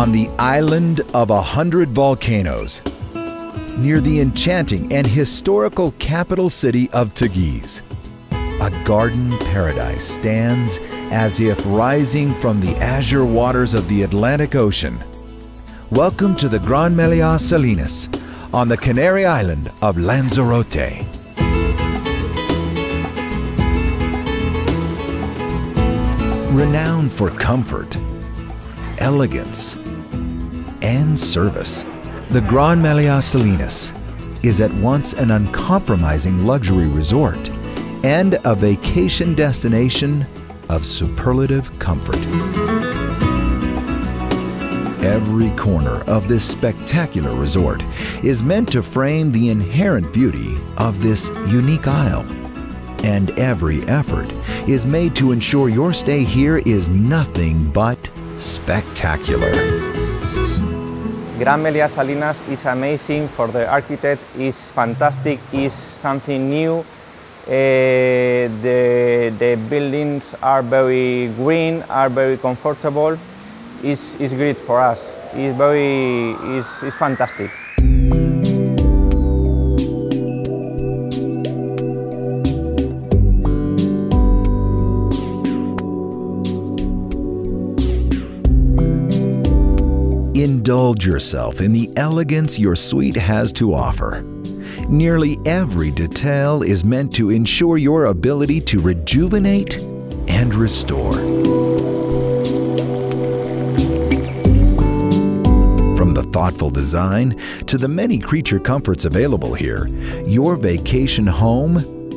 on the island of 100 volcanoes, near the enchanting and historical capital city of Teguise. A garden paradise stands as if rising from the azure waters of the Atlantic Ocean. Welcome to the Gran Meliá Salinas on the Canary island of Lanzarote. Renowned for comfort, elegance, and service, the Gran Meliá Salinas is at once an uncompromising luxury resort and a vacation destination of superlative comfort. Every corner of this spectacular resort is meant to frame the inherent beauty of this unique isle, and every effort is made to ensure your stay here is nothing but spectacular. Gran Meliá Salinas is amazing for the architect, is fantastic, is something new. The buildings are very green, are very comfortable. It's great for us. It's fantastic. Indulge yourself in the elegance your suite has to offer. Nearly every detail is meant to ensure your ability to rejuvenate and restore. From the thoughtful design to the many creature comforts available here, your vacation home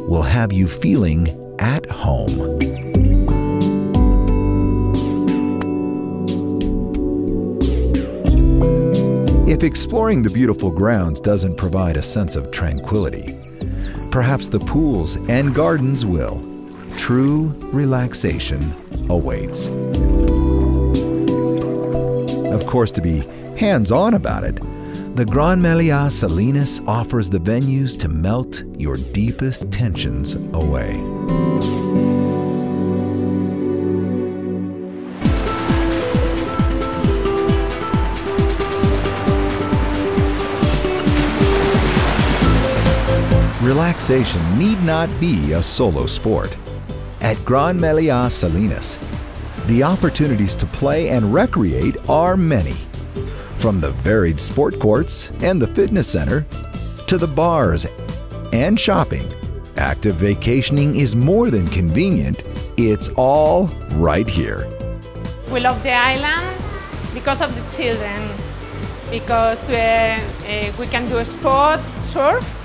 will have you feeling at home. If exploring the beautiful grounds doesn't provide a sense of tranquility, perhaps the pools and gardens will. True relaxation awaits. Of course, to be hands-on about it, the Gran Meliá Salinas offers the venues to melt your deepest tensions away. Relaxation need not be a solo sport. At Gran Meliá Salinas, the opportunities to play and recreate are many. From the varied sport courts and the fitness center, to the bars and shopping, active vacationing is more than convenient. It's all right here. We love the island because of the children, because we can do sports, surf,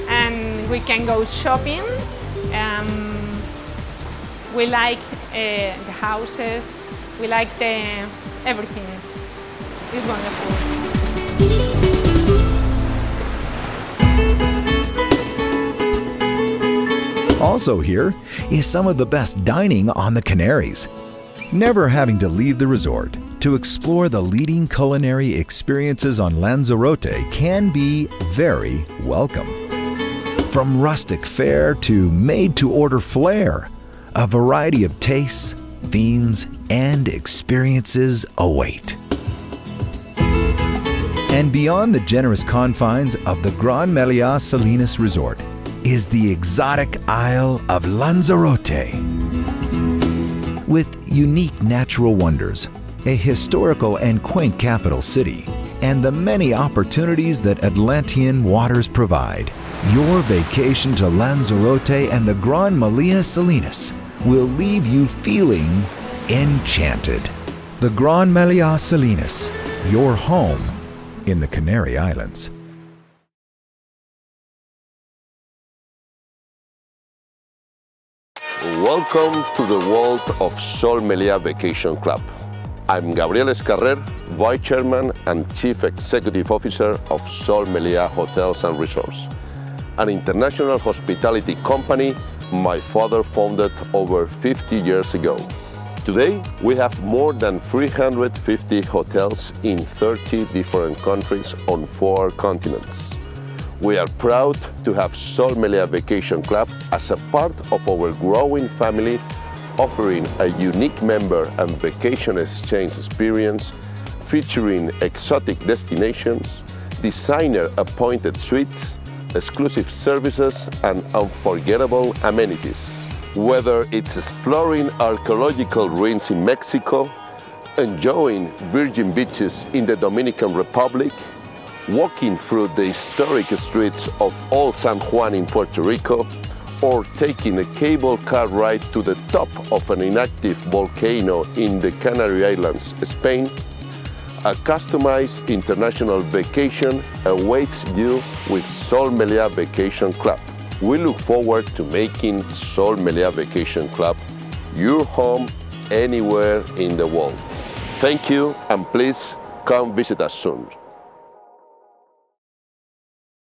and we can go shopping. We like the houses, we like everything. It's wonderful. Also here is some of the best dining on the Canaries. Never having to leave the resort to explore the leading culinary experiences on Lanzarote can be very welcome. From rustic fare to made-to-order flair, a variety of tastes, themes, and experiences await. And beyond the generous confines of the Gran Meliá Salinas Resort is the exotic Isle of Lanzarote. With unique natural wonders, a historical and quaint capital city, and the many opportunities that Atlantean waters provide, your vacation to Lanzarote and the Gran Meliá Salinas will leave you feeling enchanted. The Gran Meliá Salinas, your home in the Canary Islands. Welcome to the world of Sol Meliá Vacation Club. I'm Gabriel Escarrer, Vice Chairman and Chief Executive Officer of Sol Meliá Hotels and Resorts, an international hospitality company my father founded over 50 years ago. Today, we have more than 350 hotels in 30 different countries on 4 continents. We are proud to have Sol Meliá Vacation Club as a part of our growing family, offering a unique member and vacation exchange experience featuring exotic destinations, designer-appointed suites, exclusive services, and unforgettable amenities. Whether it's exploring archaeological ruins in Mexico, enjoying virgin beaches in the Dominican Republic, walking through the historic streets of Old San Juan in Puerto Rico, or taking a cable car ride to the top of an inactive volcano in the Canary Islands, Spain, a customized international vacation awaits you with Sol Meliá Vacation Club. We look forward to making Sol Meliá Vacation Club your home anywhere in the world. Thank you, and please come visit us soon.